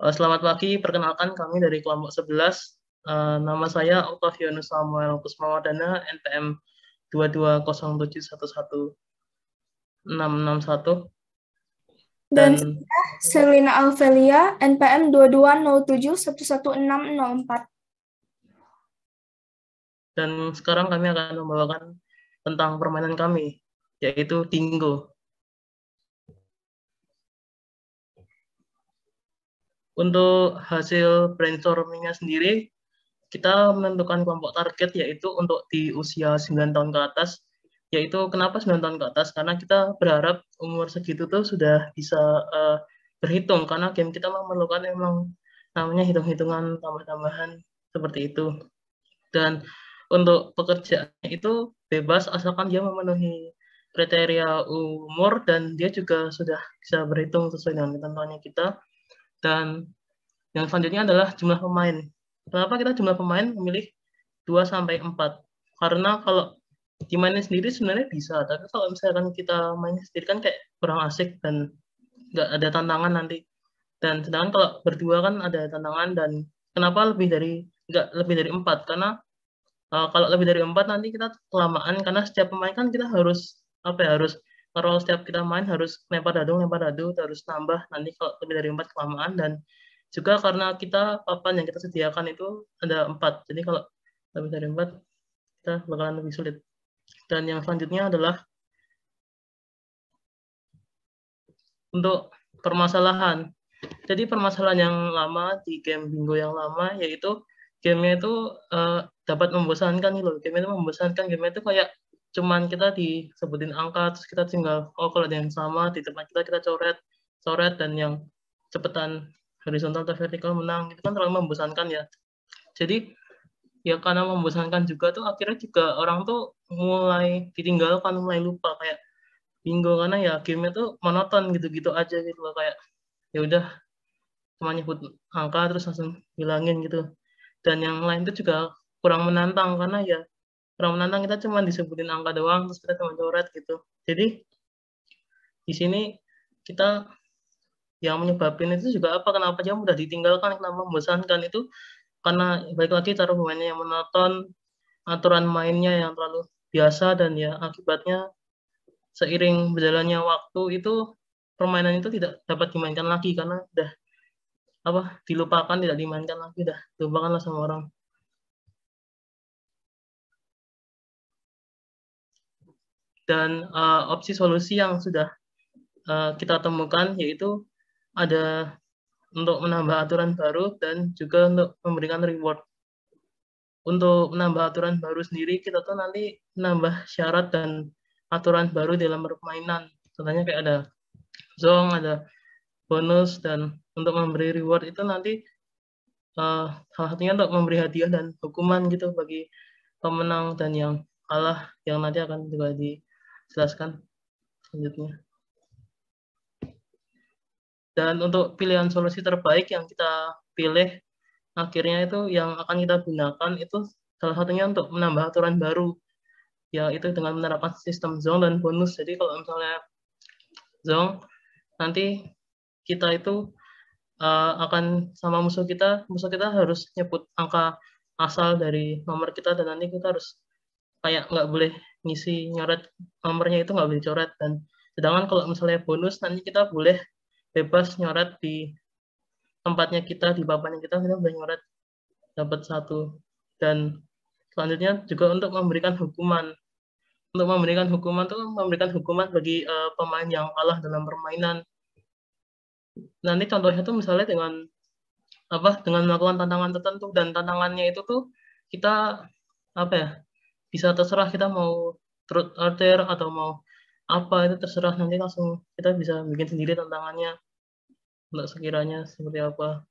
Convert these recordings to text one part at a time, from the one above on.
Selamat pagi, perkenalkan kami dari kelompok 11. Nama saya Octavianus Samuel Kusmawadana, NPM 2207116661. Dan Dan saya Selina Alvelia, NPM 2207111604. dan sekarang kami akan membawakan tentang permainan kami, yaitu Dingo. Untuk hasil brainstorming-nya sendiri, kita menentukan kelompok target yaitu untuk di usia 9 tahun ke atas. Yaitu kenapa 9 tahun ke atas? Karena kita berharap umur segitu tuh sudah bisa berhitung, karena game kita memerlukan emang namanya hitung-hitungan tambah-tambahan seperti itu. Dan untuk pekerjaannya itu bebas asalkan dia memenuhi kriteria umur dan dia juga sudah bisa berhitung sesuai dengan ketentuannya kita. Dan yang selanjutnya adalah jumlah pemain. Kenapa kita jumlah pemain memilih 2 sampai 4? Karena kalau dimainin sendiri sebenarnya bisa, tapi kalau misalkan kita main sendiri kan kayak kurang asik dan nggak ada tantangan nanti. Dan sedangkan kalau berdua kan ada tantangan. Dan kenapa nggak lebih dari 4? Karena kalau lebih dari 4 nanti kita kelamaan, karena setiap pemain kan kita harus harus ngerol, setiap kita main harus lempar dadu, harus nambah nanti kalau lebih dari 4 kelamaan. Dan juga karena kita papan yang kita sediakan itu ada 4, jadi kalau lebih dari 4 kita bakalan lebih sulit. Dan yang selanjutnya adalah untuk permasalahan. Jadi permasalahan yang lama di game Bingo yang lama yaitu gamenya itu dapat membosankan nih loh. Game itu membosankan, game itu kayak cuman kita disebutin angka terus kita tinggal kalau ada yang sama di tempat kita coret dan yang cepetan horizontal atau vertikal menang, itu kan terlalu membosankan ya. Jadi ya karena membosankan juga tuh akhirnya juga orang tuh mulai ditinggalkan, mulai lupa kayak Bingo, karena ya game itu monoton gitu-gitu aja gitu loh, kayak ya udah cuma nyebut angka terus langsung bilangin gitu. Dan yang lain itu juga kurang menantang karena ya kurang menantang, kita cuma disebutin angka doang terus kita cuma coret gitu. Jadi di sini kita yang menyebabkan itu juga apa, kenapa dia mudah ditinggalkan, kenapa membosankan itu karena balik lagi cara pemainnya yang monoton, aturan mainnya yang terlalu biasa, dan ya akibatnya seiring berjalannya waktu itu permainan itu tidak dapat dimainkan lagi karena udah dilupakan, tidak dimainkan lagi, udah dilupakan lah sama orang. Dan opsi solusi yang sudah kita temukan yaitu ada untuk menambah aturan baru dan juga untuk memberikan reward. Untuk menambah aturan baru sendiri, kita tuh nanti menambah syarat dan aturan baru dalam permainan. Contohnya kayak ada zong, ada bonus, dan untuk memberi reward itu nanti salah satunya untuk memberi hadiah dan hukuman gitu bagi pemenang dan yang kalah, yang nanti akan juga dijelaskan selanjutnya. Dan untuk pilihan solusi terbaik yang kita pilih akhirnya itu yang akan kita gunakan itu salah satunya untuk menambah aturan baru, yaitu dengan menerapkan sistem zong dan bonus. Jadi kalau misalnya zong, nanti kita itu akan sama musuh kita harus nyebut angka asal dari nomor kita, dan nanti kita harus kayak nggak boleh ngisi nyoret nomornya, itu nggak boleh coret. Dan sedangkan kalau misalnya bonus, nanti kita boleh bebas nyoret di tempatnya kita, di papannya kita boleh nyoret dapat 1. Dan selanjutnya juga untuk memberikan hukuman. Untuk memberikan hukuman tuh memberikan hukuman bagi pemain yang kalah dalam permainan. Nanti contohnya tuh misalnya dengan dengan melakukan tantangan tertentu, dan tantangannya itu tuh kita bisa terserah kita mau truth order atau mau apa, itu terserah, nanti langsung kita bisa bikin sendiri tantangannya untuk sekiranya seperti apa.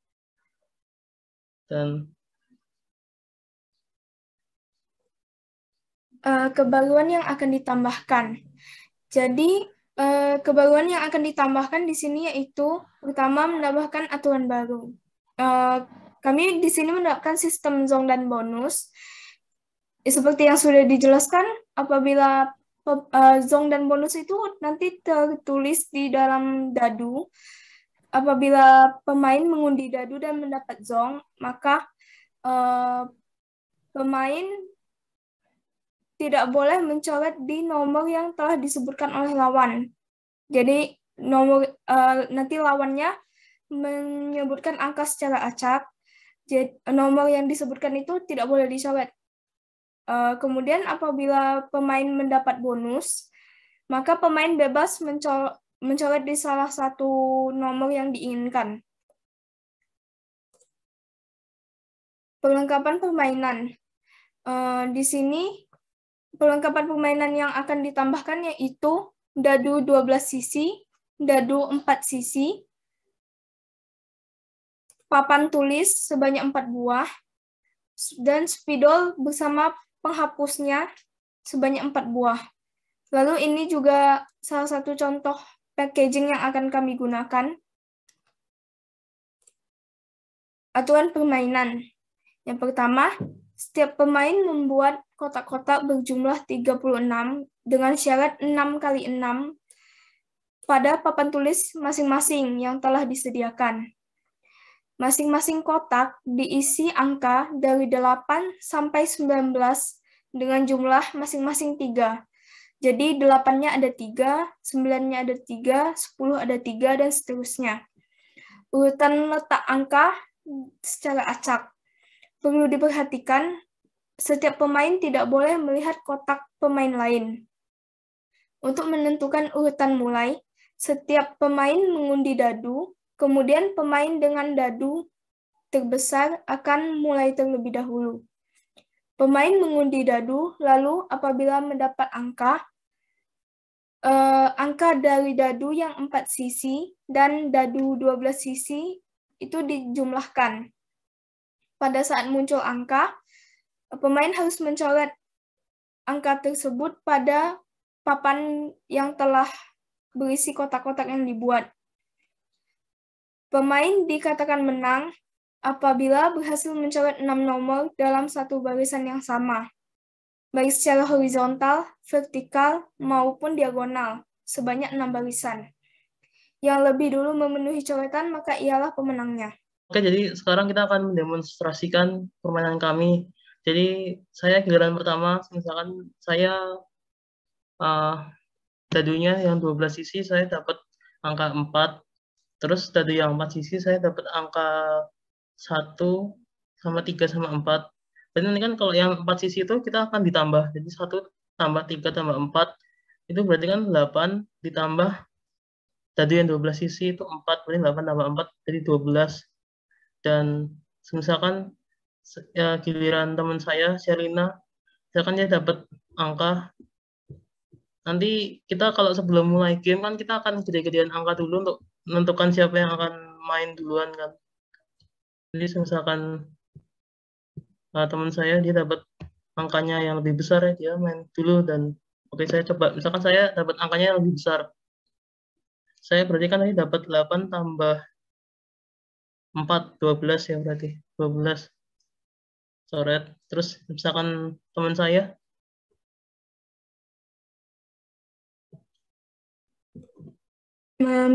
Dan kebaruan yang akan ditambahkan. Jadi, kebaruan yang akan ditambahkan di sini yaitu pertama menambahkan aturan baru. Kami di sini menerapkan sistem zong dan bonus. Seperti yang sudah dijelaskan, apabila zong dan bonus itu nanti tertulis di dalam dadu, apabila pemain mengundi dadu dan mendapat zong, maka pemain tidak boleh mencoret di nomor yang telah disebutkan oleh lawan. Jadi nanti lawannya menyebutkan angka secara acak. Jadi, nomor yang disebutkan itu tidak boleh dicoret. Kemudian apabila pemain mendapat bonus, maka pemain bebas mencoret di salah satu nomor yang diinginkan. Perlengkapan permainan. Di sini perlengkapan permainan yang akan ditambahkan yaitu dadu 12 sisi, dadu 4 sisi, papan tulis sebanyak 4 buah, dan spidol bersama penghapusnya sebanyak 4 buah. Lalu ini juga salah satu contoh packaging yang akan kami gunakan. Aturan permainan. Yang pertama, setiap pemain membuat kotak-kotak berjumlah 36 dengan syarat 6 kali 6 pada papan tulis masing-masing yang telah disediakan. Masing-masing kotak diisi angka dari 8 sampai 19 dengan jumlah masing-masing 3. Jadi 8-nya ada 3, 9-nya ada 3, 10 ada 3, dan seterusnya. Urutan letak angka secara acak. Perlu diperhatikan, setiap pemain tidak boleh melihat kotak pemain lain. Untuk menentukan urutan mulai, setiap pemain mengundi dadu, kemudian pemain dengan dadu terbesar akan mulai terlebih dahulu. Pemain mengundi dadu, lalu apabila mendapat angka dari dadu yang 4 sisi dan dadu 12 sisi itu dijumlahkan. Pada saat muncul angka, pemain harus mencoret angka tersebut pada papan yang telah berisi kotak-kotak yang dibuat. Pemain dikatakan menang apabila berhasil mencoret 6 nomor dalam satu barisan yang sama, baik secara horizontal, vertikal, maupun diagonal, sebanyak 6 barisan. Yang lebih dulu memenuhi coretan, maka ialah pemenangnya. Oke, jadi sekarang kita akan mendemonstrasikan permainan kami. Jadi saya giliran pertama, misalkan saya dadunya yang 12 sisi saya dapat angka 4, terus dadu yang 4 sisi saya dapat angka 1 sama 3 sama 4. Dan ini kan kalau yang 4 sisi itu kita akan ditambah. Jadi 1 tambah 3 tambah 4 itu berarti kan 8 ditambah dadu yang 12 sisi itu 4, berarti 8 tambah 4 jadi 12. Dan misalkan ya, giliran teman saya, Sherina, misalkan dia dapat angka, nanti kita kalau sebelum mulai game kan kita akan gede-gedean angka dulu untuk menentukan siapa yang akan main duluan kan. Jadi misalkan teman saya dia dapat angkanya yang lebih besar ya, dia main dulu dan oke saya coba, misalkan saya dapat angkanya yang lebih besar. Saya berarti kan tadi dapat 8 tambah 4, 12 ya berarti. 12. Coret. Terus misalkan teman saya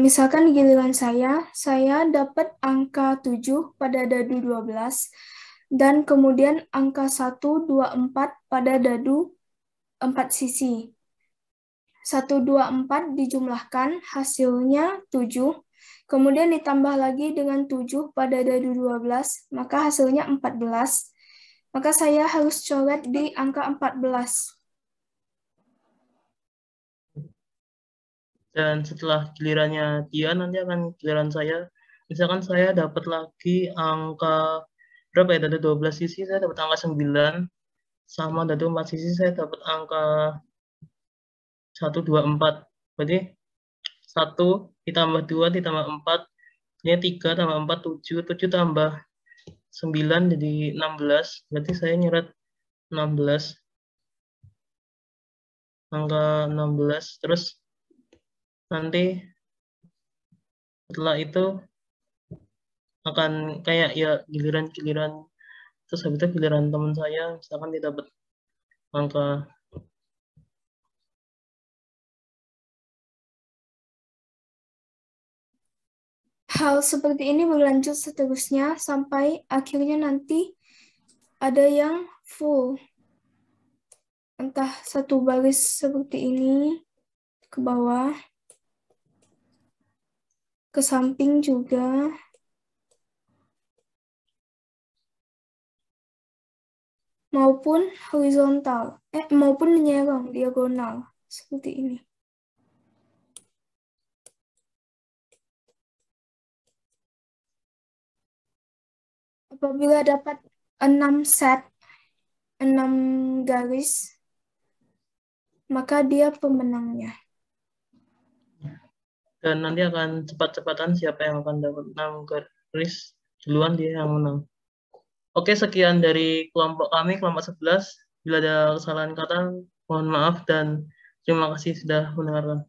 misalkan giliran saya dapat angka 7 pada dadu 12 dan kemudian angka 1, 2, 4 pada dadu 4 sisi. 1, 2, 4 dijumlahkan hasilnya 7, kemudian ditambah lagi dengan 7 pada dadu 12, maka hasilnya 14. Maka saya harus coret di angka 14. dan setelah gilirannya dia nanti akan giliran saya. Misalkan saya dapat lagi angka berapa ya, dadu 12 sisi saya dapat angka 9, sama dadu 4 sisi saya dapat angka 1, 2, 4. Berarti 1 ditambah 2 ditambah 4, ini 3 tambah 4, 7, 7 tambah 9 jadi 16. Berarti saya nyeret 16. Angka 16. Terus nanti setelah itu akan kayak ya giliran-giliran, terus habis itu giliran teman saya misalkan dia dapat angka hal seperti ini berlanjut seterusnya sampai akhirnya nanti ada yang full. Entah satu baris seperti ini ke bawah, ke samping juga, maupun horizontal, maupun menyerong diagonal seperti ini. Apabila dapat 6 set, 6 garis, maka dia pemenangnya. Dan nanti akan cepat-cepatan siapa yang akan dapat 6 garis duluan dia yang menang. Oke, sekian dari kelompok kami, kelompok 11. Bila ada kesalahan kata, mohon maaf dan terima kasih sudah mendengarkan.